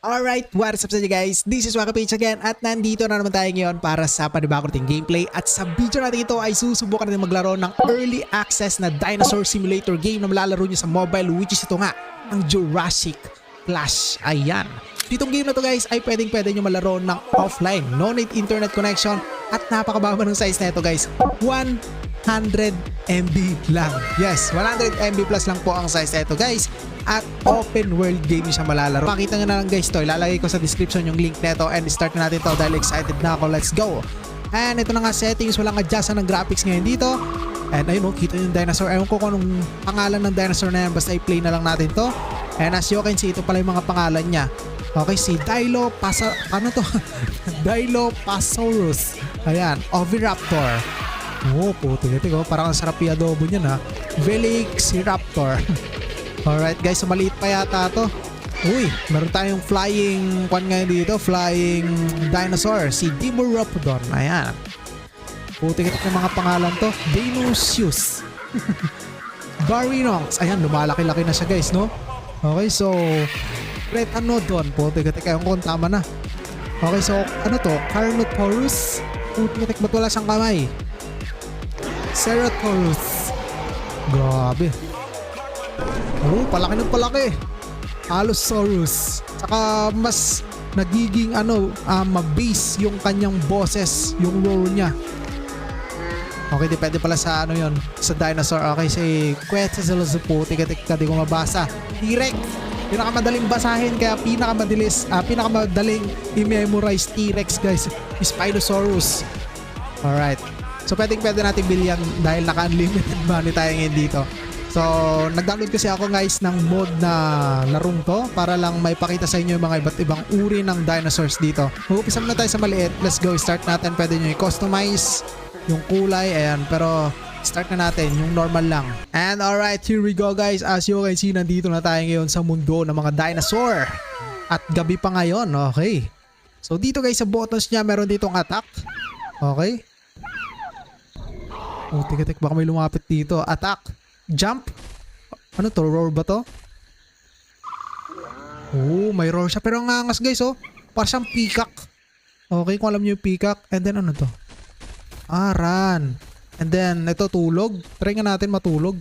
Alright, what's up sa inyo guys? This is Waka Page again at nandito na naman tayo ngayon para sa panibagong nating gameplay. At sa video natin ito ay susubukan natin maglaro ng early access na dinosaur simulator game na malalaro nyo sa mobile, which is ito nga, ang Jurassic Clash. Ayan. Ditong game na to guys ay pwede nyo malaro ng offline, no need internet connection, at napakababa ng size na ito guys. 100 MB lang. Yes, 100 MB plus lang po ang size na ito guys. At open world game siya malalaro. Makita nyo na lang guys to. Ilalagay ko sa description yung link neto and start na natin to dahil excited na ako. Let's go. And ito na nga settings. Walang adjustan ng graphics ngayon dito. And ayun o, kita yung dinosaur. Ewan ko kung anong pangalan ng dinosaur na yan. Basta i-play na lang natin to. And as you can see, ito pala yung mga pangalan niya. Okay, si Dilophosaurus. Ayan, Oviraptor. Oh, puti-puti ko. Parang ang sarap i-adobo niyan ha. Velociraptor. Alright guys, so maliit pa yata to. Uy, meron tayong flying kwan ngayon dito. Flying dinosaur. Si Dimoraphodon. Ayan. Puti-puti ng mga pangalan to. Dinusius. Baryonyx. Ayan, lumalaki-laki na siya guys, no? Okay, so Retanodon. Puti-puti. Kaya kung tama na. Okay, so ano to? Carnotaurus. Puti-puti. Ba't wala siyang kamay? Ceratosaurus. Grabe. Oh, palaki ng palaki. Allosaurus. Saka mas nagiging mabase yung kanyang boses, yung roar niya. Okay, depende pala sa ano yon, sa dinosaur. Okay, si Quetzalcoatl, di ko mabasa. T-Rex. Pinakamadaling basahin kaya pinakamadaling i-memorize T-Rex guys. Spinosaurus. Alright. So pwede natin bilyan dahil naka-unlimited money tayo ngayon dito. So, nag-download kasi ako guys ng mod na larong to para lang may pakita sa inyo yung mga iba't ibang uri ng dinosaurs dito. Mag-upisa muna tayo sa maliit. Let's go, start natin. Pwede nyo i-customize yung kulay. Ayan, pero start na natin yung normal lang. And alright, here we go guys. As you can see, nandito na tayo ngayon sa mundo ng mga dinosaur. At gabi pa ngayon, okay. So, dito guys sa buttons niya, meron ditong attack. Okay. Oh, tika-tik, baka may lumapit dito. Attack. Jump. Ano to? Roar ba to? Oh, may roar siya. Pero ang angas guys, oh. Parang siyang peacock. Okay, kung alam niyo yung peacock. And then ano to? Run. And then, ito tulog. Try nga natin matulog.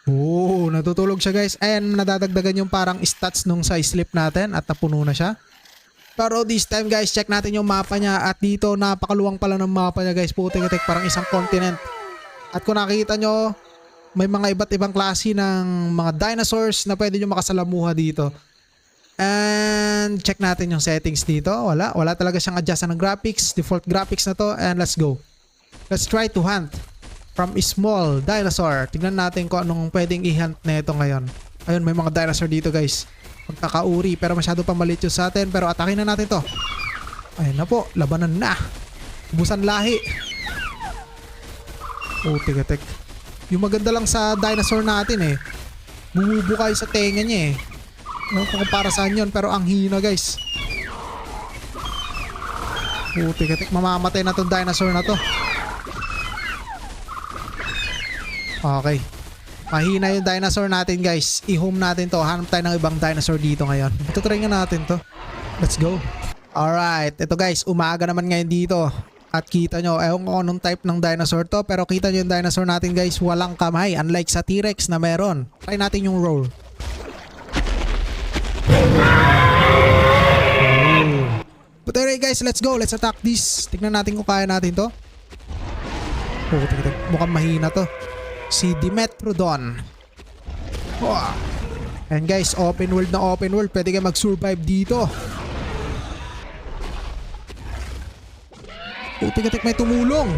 Oh, natutulog siya guys. And nadadagdagan yung parang stats nung sa sleep natin. At napuno na siya. Pero this time guys, check natin yung mapa niya. At dito, napakaluwang pala ng mapa niya guys. Putik-tik, parang isang continent. At kung nakikita nyo, may mga iba't ibang klase ng mga dinosaurs na pwede nyo makasalamuha dito. And check natin yung settings dito. Wala talaga siyang adjustan ng graphics. Default graphics na to. And let's go. Let's try to hunt from a small dinosaur. Tignan natin kung anong pwedeng i-hunt na ito ngayon. Ayun, may mga dinosaur dito guys. Pagkakauri, pero masyado pang maliit yung sa atin. Pero atakin na natin to. Ayun na po, labanan na. Busan lahi. Oh, tika-tik. Yung maganda lang sa dinosaur natin eh, bumubo kayo sa tenga niya eh. No, kung para saan yun, pero ang hina guys. Oh, tika-tik. Mamamatay na tong dinosaur na to. Okay. Mahina yung dinosaur natin guys. I-home natin to. Hanap tayo ng ibang dinosaur dito ngayon. Ito try nga natin to. Let's go. Alright. Ito guys, umaga naman ngayon dito. At kita nyo, ewan ko anong type ng dinosaur to. Pero kita nyo yung dinosaur natin guys, walang kamay. Unlike sa T-Rex na meron. Try natin yung roll. But anyway guys, let's go. Let's attack this. Tignan natin kung kaya natin to. Oh, tignan. Mukhang mahina to. Si Dimetrodon. Oh. And guys, open world na open world. Pwede kayo mag-survive dito. Putik-tik, may tumulong.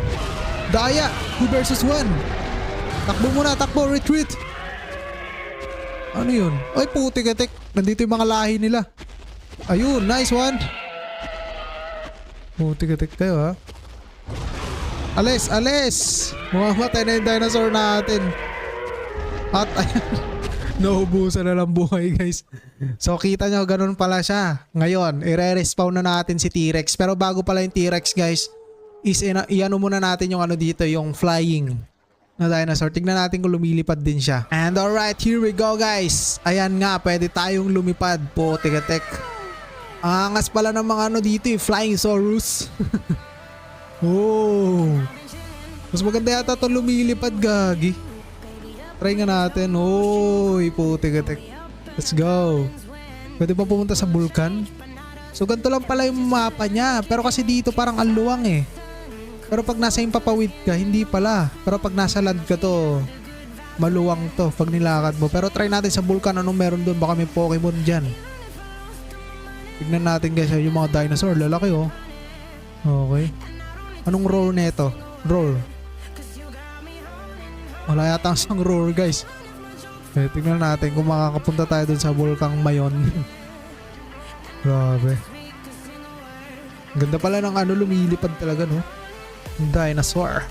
Daya, 2 versus 1. Takbo muna, takbo, retreat. Ano yun? Ay, putik-tik. Nandito yung mga lahi nila. Ayun, nice one. Putik-tik tayo ha. Alis, alis. Mamamatay na yung dinosaur natin. At ayun. Naubusan na lang buhay guys. So kita nyo, ganun pala siya. Ngayon, i-respawn na natin si T-Rex. Pero bago pala yung T-Rex guys, is iano muna natin yung ano dito, yung flying. na dinosaur. Tignan natin kung lumilipad din siya. And alright, here we go guys. Ayan nga, pwede tayong lumipad po. Tigatek. Ang angas pala ng mga ano dito eh. Flying Saurus. Oh. Mas maganda yata ito lumilipad, gagi. Try nga natin. Oh, po, tigatek. Let's go. Pwede pa pumunta sa vulkan. So ganito lang pala yung mapa niya. Pero kasi dito parang aluwang eh. Pero pag nasa impapawid ka, hindi pala. Pero pag nasa land ka to, maluwang to pag nilakad mo. Pero try natin sa vulkan anong meron doon. Baka may Pokemon dyan. Tignan natin guys yung mga dinosaur. Lalaki oh. Okay. Anong roar neto? Roar. Wala yata ang roar guys. Okay, tignan natin kung makakapunta tayo doon sa vulkang Mayon. Grabe. Ganda pala ng ano, lumilipad talaga no. Dinosaur.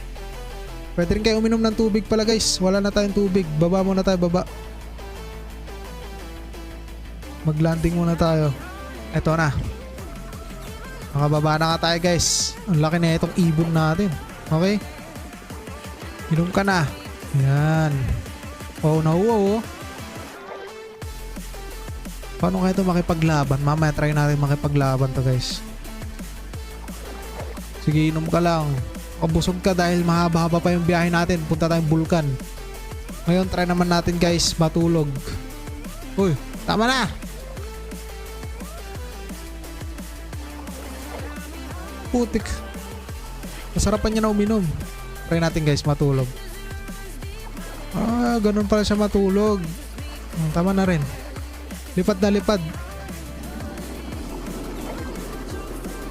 Pwede rin kayo uminom ng tubig pala guys. Wala na tayong tubig. Baba muna tayo, baba. Mag-landing muna tayo. Eto na. Makababa na nga tayo guys. Ang laki na itong ibon natin. Okay? Inom ka na. Yan. Oh, nauwaw oh. Paano kaya ito makipaglaban? Mamaya try natin makipaglaban to guys. Sige, inom ka lang. Kabusog ka dahil mahaba-haba pa yung biyahe natin. Punta tayong bulkan. Ngayon, try naman natin guys matulog. Uy, tama na! Putik. Masarapan niya na uminom. Try natin guys matulog. Ah, ganun pala siya matulog. Tama na rin. Lipad na lipad.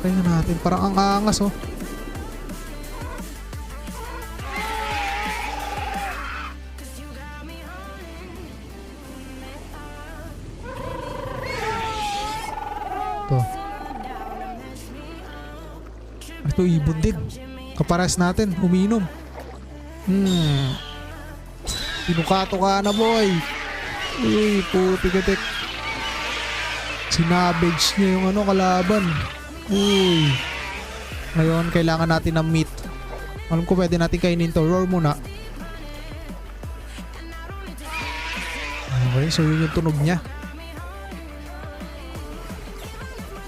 Try na natin. Parang ang angas oh. Ito ibon din. Kapares natin. Uminom. Pinukato ka na boy. Uy, puti-gatik. Sinabage niya yung ano, kalaban. Uy. Ngayon, kailangan natin ng meat. Alam ko pwede natin kainin to. Roar muna. Okay, so yun yung tunog niya.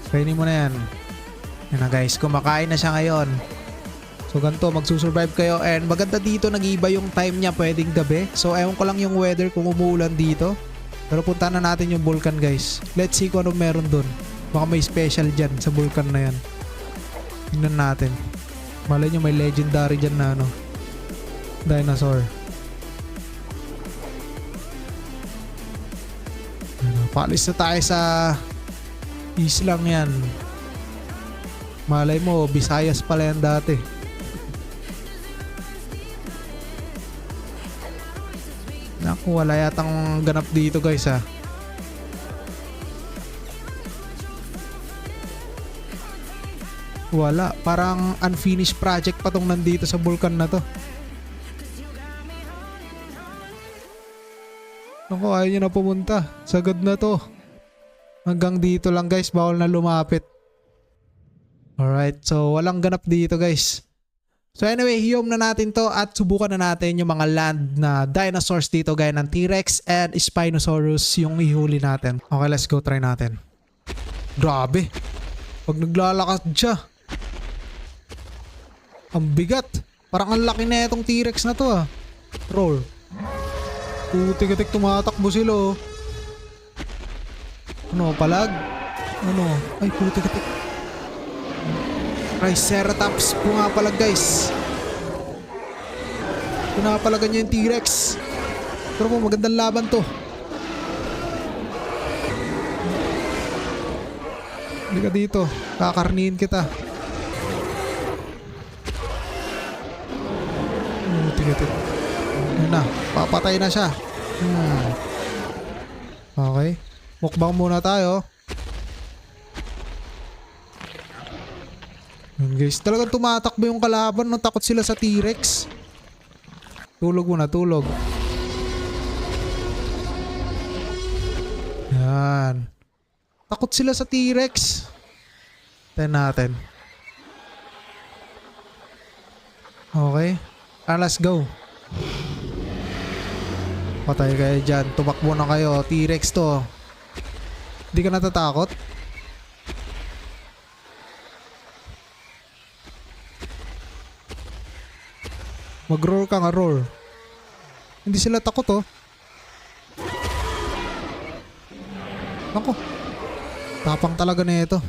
Kainin mo na yan. Yan na guys, kumakain na siya ngayon. So ganito, magsusurvive kayo. And maganda dito, nag-iiba yung time niya, pwedeng gabi. So ewan ko lang yung weather kung umuulan dito. Pero punta na natin yung vulkan guys. Let's see kung ano meron dun. Baka may special dyan sa vulkan na yan. Tingnan natin. Malay nyo may legendary dyan na ano, dinosaur. Paalis na tayo sa islang yan. Malay mo, Visayas pala yan dati. Naku, wala yatang ganap dito guys ha. Wala, parang unfinished project pa tong nandito sa vulkan na to. Naku, ayaw nyo na pumunta. Sagad na to. Hanggang dito lang guys, bawal na lumapit. Alright, so walang ganap dito guys. So anyway, hiyom na natin to at subukan na natin yung mga land na dinosaurs dito gaya ng T-Rex and Spinosaurus yung ihuli natin. Okay, let's go, try natin. Grabe. Pag naglalakad siya, ang bigat. Parang ang laki na itong T-Rex na to ah. Roll. Putik-tik tumatakbo sila oh. Ano, palag? Ano? Ay, putik-tik. Triceratops po nga pala guys. Pinapalagan niya yung T-Rex. Pero po magandang laban to. Hindi ka dito. Kakarnihin kita. Tingnan. Ayan na. Papatay na siya. Okay. Mukbang muna tayo. Guys, talagang tumatakbo yung kalaban no, takot sila sa T-Rex. Tulog muna, tulog. Yan. Takot sila sa T-Rex. Tayo natin. Okay. Let's go. Patay kayo dyan. Tumakbo na kayo. T-Rex to. Hindi ka natatakot? Mag-roar ka nga, roar. Hindi sila takot oh. Ako. Tapang talaga na ito.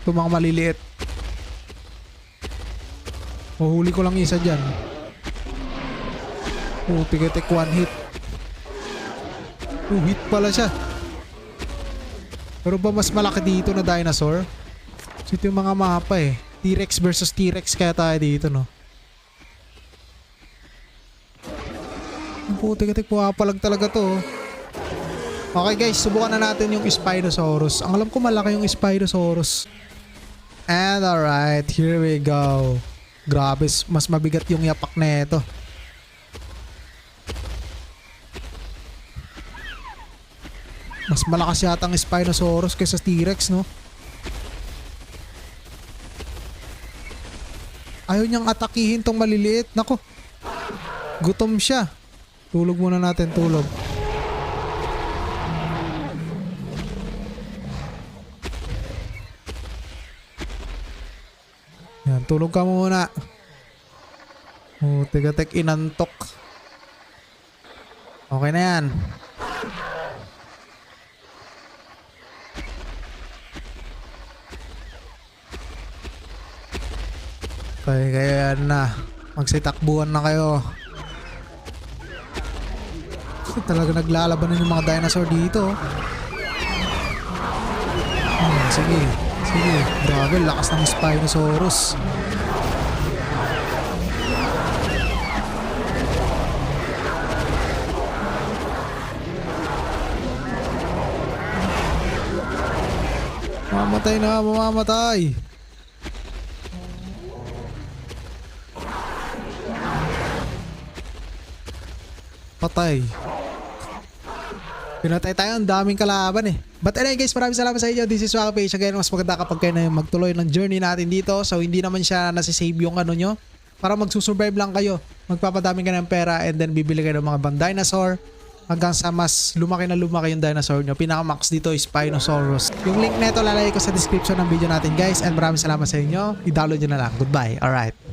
Ito mga maliliit. Mahuli ko lang isa dyan. Oh, tigatik one hit. Oh, hit pala siya. Pero ba mas malaki dito na dinosaur? So ito yung mga mapa eh. T-Rex versus T-Rex kaya tayo dito, no? Ang putik-tik, puwapalag talaga to. Okay guys, subukan na natin yung Spinosaurus. Ang alam ko malaki yung Spinosaurus. And alright, here we go. Grabe, mas mabigat yung yapak na ito. Mas malakas yata ang Spinosaurus kaysa T-Rex, no? Ayaw niyang atakihin tong maliliit. Nako, gutom siya. Tulog muna natin, tulog. Yan, tulog ka muna. Oh, tigatek inantok. Okay na yan. Kaya na. Magsitakbuhan na kayo. Talaga naglalaban yung mga dinosaur dito. Sige. Sige. Grabe, lakas ng Spinosaurus. Mamamatay na, mamamatay. Patay. Pinatay tayo, ang daming kalaban eh. But anyway guys, maraming salamat sa inyo. This is Waka Page. Again, mas maganda kapag kayo na magtuloy ng journey natin dito. So hindi naman siya nasisave yung ano nyo. Para magsusurvive lang kayo. Magpapadami ka ng pera and then bibili kayo ng mga ibang dinosaur. Hanggang sa mas lumaki na lumaki yung dinosaur nyo. Pinaka-max dito is Spinosaurus. Yung link neto lalagay ko sa description ng video natin guys. And maraming salamat sa inyo. I-download nyo na lang. Goodbye. Alright.